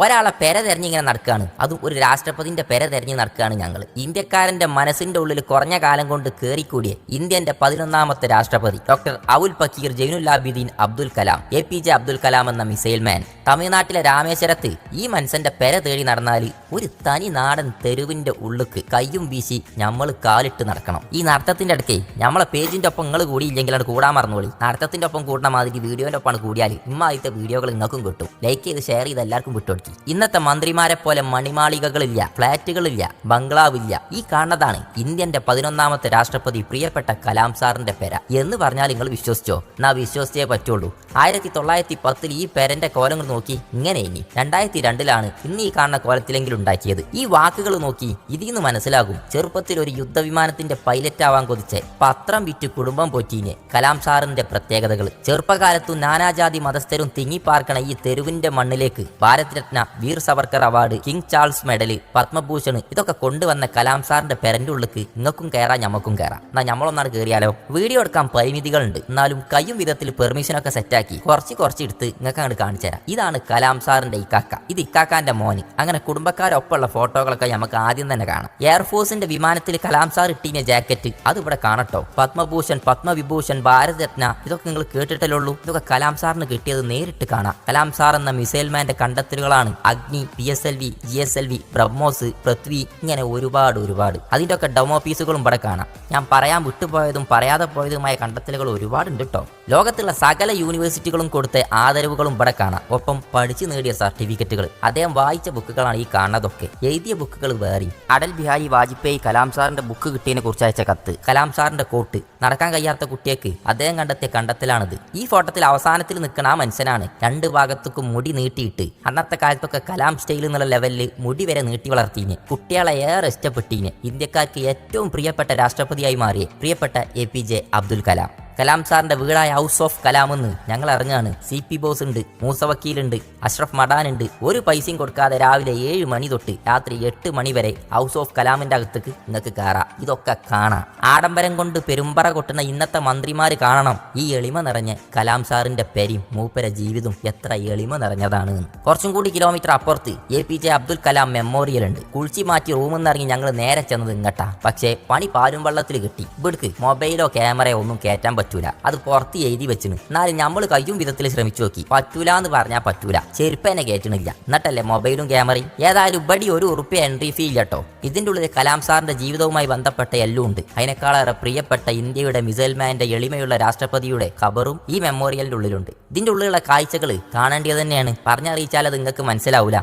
ഒരാളെ പെര തെരഞ്ഞിങ്ങനെ നടക്കുകയാണ്. അതും ഒരു രാഷ്ട്രപതിന്റെ പെര തെരഞ്ഞ് നടക്കുകയാണ് ഞങ്ങൾ. ഇന്ത്യക്കാരന്റെ മനസ്സിന്റെ ഉള്ളിൽ കുറഞ്ഞ കാലം കൊണ്ട് കയറിക്കൂടിയ ഇന്ത്യന്റെ 11ാമത്തെ രാഷ്ട്രപതി ഡോക്ടർ അവുൽ പക്കീർ ജൈനുലാബിദീൻ അബ്ദുൽ കലാം, APJ അബ്ദുൽ കലാം എന്ന മിസൈൽ മാൻ. തമിഴ്നാട്ടിലെ രാമേശ്വരത്ത് ഈ മനുഷ്യന്റെ പെര തേടി നടന്നാൽ ഒരു തനി നാടൻ തെരുവിന്റെ ഉള്ളുക്ക് കയ്യും വീശി നമ്മൾ കാലിട്ട് നടക്കണം. ഈ നടത്തത്തിന്റെ അടുക്കേ നമ്മളെ പേജിന്റെ ഒപ്പം നിങ്ങൾ കൂടിയില്ലെങ്കിൽ അത് കൂടാൻ മറന്നോളി. നടത്തത്തിന്റെ ഒപ്പം കൂടുന്ന മാതിരി വീഡിയോന്റെ ഒപ്പം കൂടിയാൽ ഇമ്മാദ്യത്തെ വീഡിയോകൾ നിങ്ങൾക്കും കിട്ടും. ലൈക്ക് ചെയ്ത് ഷെയർ ചെയ്ത് എല്ലാവർക്കും വിട്ടുകൊടുക്കും. ഇന്നത്തെ മന്ത്രിമാരെ പോലെ മണിമാളികകളില്ല, ഫ്ളാറ്റുകളില്ല, ബംഗ്ലാവില്ല. ഈ കാണുന്നതാണ് ഇന്ത്യന്റെ 11ാമത്തെ രാഷ്ട്രപതി പ്രിയപ്പെട്ട കലാം സാറിന്റെ പെര എന്ന് പറഞ്ഞാൽ നിങ്ങൾ വിശ്വസിച്ചോ? എന്നാ വിശ്വസിച്ചേ പറ്റുള്ളൂ. 1910 ഈ പെരന്റെ കോലങ്ങൾ നോക്കി ഇങ്ങനെ ഇനി 2002 ഇന്ന് ഈ കാണുന്ന കോലത്തിലെങ്കിലും ഉണ്ടാക്കിയത്. ഈ വാക്കുകൾ നോക്കി ഇതിന്ന് മനസ്സിലാകും ചെറുപ്പത്തിൽ ഒരു യുദ്ധവിമാനത്തിന്റെ പൈലറ്റ് ആവാൻ കൊതിച്ച് പത്രം വിറ്റ് കുടുംബം പോറ്റീനെ കലാം സാറിന്റെ പ്രത്യേകതകൾ. ചെറുപ്പകാലത്തു നാനാജാതി മതസ്ഥരും തിങ്ങിപ്പാർക്കണ ഈ തെരുവിന്റെ മണ്ണിലേക്ക് Bharat Ratna, Veer Savarkar award, king Charles medal, Padma Bhushan ഇതൊക്കെ കൊണ്ടുവന്ന കലാം സാറിന്റെ പെരന്റെ ഉള്ളിക്ക് നിങ്ങൾക്കും കയറാം, ഞമ്മക്കും കയറാം. എന്നാ നമ്മളൊന്നാണ് കയറിയാലോ? വീഡിയോ എടുക്കാൻ പരിമിതികളുണ്ട്, എന്നാലും കയ്യും വിധത്തിൽ പെർമിഷനൊക്കെ സെറ്റാക്കി കുറച്ച് എടുത്ത് നിങ്ങൾക്ക് അങ്ങോട്ട് കാണിച്ചു തരാം. ഇതാണ് കലാം സാറിന്റെ ഇക്കാക്ക, ഇത് ഇക്കാക്കാന്റെ മോന്. അങ്ങനെ കുടുംബക്കാരൊപ്പമുള്ള ഫോട്ടോകളൊക്കെ നമുക്ക് ആദ്യം തന്നെ കാണാം. എയർഫോഴ്സിന്റെ വിമാനത്തിൽ കലാം സാർ ഇട്ടീന ജാക്കറ്റ് അത് ഇവിടെ കാണട്ടോ. പത്മഭൂഷൺ, പത്മവിഭൂഷൺ, ഭാരത് രത്ന ഇതൊക്കെ നിങ്ങൾ കേട്ടിട്ടല്ലേ ഉള്ളൂ. ഇതൊക്കെ കലാം സാറിന് കിട്ടിയത് നേരിട്ട് കാണാം. കലാം സാർ എന്ന മിസൈൽ മാന്റെ കണ്ടെത്തലുകളാണ് അഗ്നി, PSLV, GSLV, ബ്രഹ്മോസ്, പൃഥ്വി, ഇങ്ങനെ ഒരുപാട്. അതിന്റെ ഒക്കെ ഡെമോ പീസുകളും ഇവിടെ കാണാം. ഞാൻ പറയാൻ വിട്ടുപോയതും പറയാതെ പോയതുമായ കണ്ടെത്തലുകൾ ഒരുപാടുണ്ട് കേട്ടോ. ലോകത്തുള്ള സകല യൂണിവേഴ്സിറ്റികളും കൊടുത്ത ആദരവുകളും ഇവിടെ കാണാം. ഒപ്പം പഠിച്ചു നേടിയ സർട്ടിഫിക്കറ്റുകൾ. അദ്ദേഹം വായിച്ച ബുക്കുകളാണ് ഈ കാണുന്നതൊക്കെ. എഴുതിയ ബുക്കുകൾ വേറെയും. അടൽ ബിഹാരി വാജ്പേയി കലാം സാറിന്റെ ബുക്ക് കിട്ടിയതിനെ കുറിച്ച് അയച്ച കത്ത്, കലാം സാറിന്റെ കോട്ട്, നടക്കാൻ കഴിയാത്ത കുട്ടിയേക്ക് അദ്ദേഹം കണ്ടെത്തിയ കണ്ടെത്തലാണിത്. ഈ ഫോട്ടോത്തിൽ അവസാനത്തിൽ നിൽക്കുന്ന ആ മനുഷ്യനാണ്. രണ്ട് ഭാഗത്തേക്കും മുടി നീട്ടിയിട്ട് അന്നത്തെ കാലത്തൊക്കെ കലാം സ്റ്റൈൽ എന്നുള്ള ലെവലിൽ മുടി വരെ നീട്ടി വളർത്തിയിന്. കുട്ടികളെ ഏറെ ഇഷ്ടപ്പെട്ടീന്. ഇന്ത്യക്കാർക്ക് ഏറ്റവും പ്രിയപ്പെട്ട രാഷ്ട്രപതിയായി മാറിയ പ്രിയപ്പെട്ട APJ അബ്ദുൽ കലാം. കലാം സാറിന്റെ വീടായ ഹൗസ് ഓഫ് കലാം എന്ന് ഞങ്ങൾ അറിഞ്ഞാണ്. CP ബോസ് ഉണ്ട്, മൂസ വക്കീലുണ്ട്, അഷ്റഫ് മടാൻ ഉണ്ട്. ഒരു പൈസയും കൊടുക്കാതെ രാവിലെ 7 മണി തൊട്ട് രാത്രി 8 മണി വരെ ഹൗസ് ഓഫ് കലാമിന്റെ അകത്തേക്ക് നിങ്ങൾക്ക് കയറാം. ഇതൊക്കെ കാണാം. ആഡംബരം കൊണ്ട് പെരുമ്പറ കൊട്ടുന്ന ഇന്നത്തെ മന്ത്രിമാര് കാണണം ഈ എളിമ നിറഞ്ഞ കലാം സാറിന്റെ പെരിയും മൂപ്പര ജീവിതം എത്ര എളിമ നിറഞ്ഞതാണ്. കുറച്ചും കൂടി കിലോമീറ്റർ അപ്പുറത്ത് APJ അബ്ദുൽ കലാം മെമ്മോറിയൽ ഉണ്ട്. കുളിച്ചി മാറ്റി റൂമിൽ നിന്ന് ഇറങ്ങി ഞങ്ങൾ നേരെ ചെന്നത് ഇങ്ങട്ടാ. പക്ഷേ പണി പാലും വെള്ളത്തിൽ കിട്ടി. ഇവിടേക്ക് മൊബൈലോ ക്യാമറയോ ഒന്നും കയറ്റാൻ പറ്റൂല. അത് പുറത്ത് എഴുതി വെച്ചിന്. എന്നാലും നമ്മൾ കയ്യും വിധത്തിൽ ശ്രമിച്ചു നോക്കി. പറ്റൂല എന്ന് പറഞ്ഞാൽ പറ്റൂല. ചെരുപ്പ് തന്നെ കയറ്റണില്ല. എന്നിട്ടല്ലേ മൊബൈലും ക്യാമറയും. ഏതായാലും ഇവിടെ ₹1 എൻട്രി ഫീ ഇല്ല കേട്ടോ. ഇതിന്റെ ഉള്ളിൽ കലാം സാറിന്റെ ജീവിതവുമായി ബന്ധപ്പെട്ട എല്ലാം ഉണ്ട്. അതിനേക്കാളേറെ പ്രിയപ്പെട്ട ഇന്ത്യയുടെ മിസൈൽ മാന്റെ എളിമയുള്ള രാഷ്ട്രപതിയുടെ ഖബറും ഈ മെമ്മോറിയലിന്റെ ഉള്ളിലുണ്ട്. ഇതിന്റെ ഉള്ളിലുള്ള കാഴ്ചകൾ കാണേണ്ടത് തന്നെയാണ്. പറഞ്ഞറിയിച്ചാൽ അത് നിങ്ങൾക്ക് മനസ്സിലാവൂല.